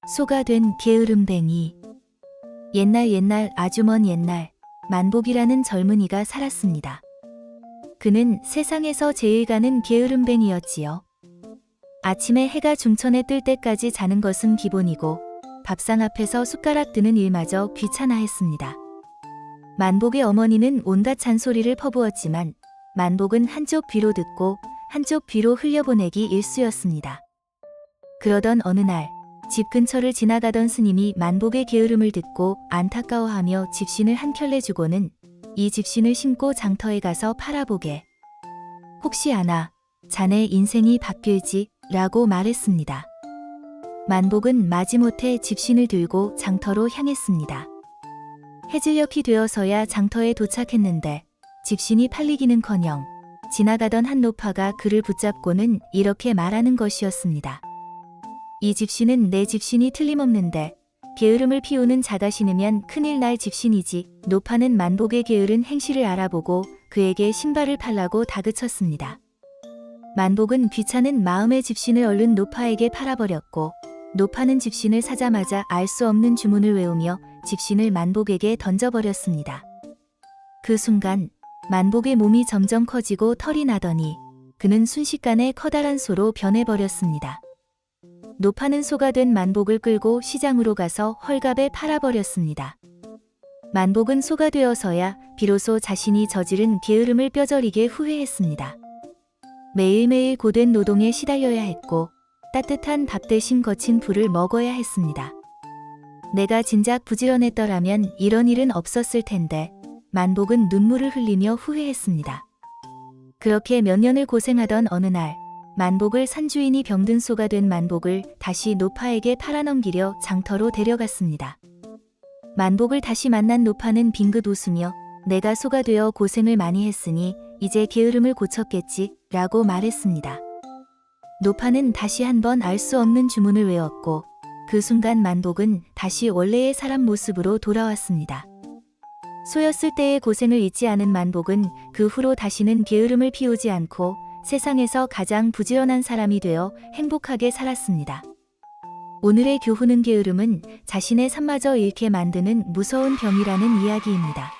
소가 된 게으름뱅이. 옛날 아주 먼 옛날 만복이라는 젊은이가 살았습니다. 그는 세상에서 제일 가는 게으름뱅이였지요. 아침에 해가 중천에 뜰 때까지 자는 것은 기본이고 밥상 앞에서 숟가락 드는 일마저 귀찮아했습니다. 만복의 어머니는 온갖 잔소리를 퍼부었지만 만복은 한쪽 귀로 듣고 한쪽 귀로 흘려보내기 일쑤였습니다. 그러던 어느 날 집 근처를 지나가던 스님이 만복의 게으름을 듣고 안타까워하며 집신을 한 켤레 주고는 이 집신을 신고 장터에 가서 팔아보게. 혹시 아나 자네 인생이 바뀔지 라고 말했습니다. 만복은 마지못해 집신을 들고 장터로 향했습니다. 해질녘이 되어서야 장터에 도착했는데 집신이 팔리기는커녕 지나가던 한 노파가 그를 붙잡고는 이렇게 말하는 것이었습니다. 이 집신은 내 집신이 틀림없는데 게으름을 피우는 자가 신으면 큰일 날 집신이지. 노파는 만복의 게으른 행실을 알아보고 그에게 신발을 팔라고 다그쳤습니다. 만복은 귀찮은 마음에 집신을 얼른 노파에게 팔아버렸고 노파는 집신을 사자마자 알 수 없는 주문을 외우며 집신을 만복에게 던져버렸습니다. 그 순간 만복의 몸이 점점 커지고 털이 나더니 그는 순식간에 커다란 소로 변해버렸습니다. 노파는 소가 된 만복을 끌고 시장으로 가서 헐값에 팔아버렸습니다. 만복은 소가 되어서야 비로소 자신이 저지른 게으름을 뼈저리게 후회했습니다. 매일매일 고된 노동에 시달려야 했고 따뜻한 밥 대신 거친 불을 먹어야 했습니다. 내가 진작 부지런했더라면 이런 일은 없었을 텐데 만복은 눈물을 흘리며 후회했습니다. 그렇게 몇 년을 고생하던 어느 날 만복을 산 주인이 병든 소가 된 만복을 다시 노파에게 팔아넘기려 장터로 데려갔습니다. 만복을 다시 만난 노파는 빙긋 웃으며 내가 소가 되어 고생을 많이 했으니 이제 게으름을 고쳤겠지 라고 말했습니다. 노파는 다시 한번 알 수 없는 주문을 외웠고 그 순간 만복은 다시 원래의 사람 모습으로 돌아왔습니다. 소였을 때의 고생을 잊지 않은 만복은 그 후로 다시는 게으름을 피우지 않고 세상에서 가장 부지런한 사람이 되어 행복하게 살았습니다. 오늘의 교훈은 게으름은 자신의 삶마저 잃게 만드는 무서운 병이라는 이야기입니다.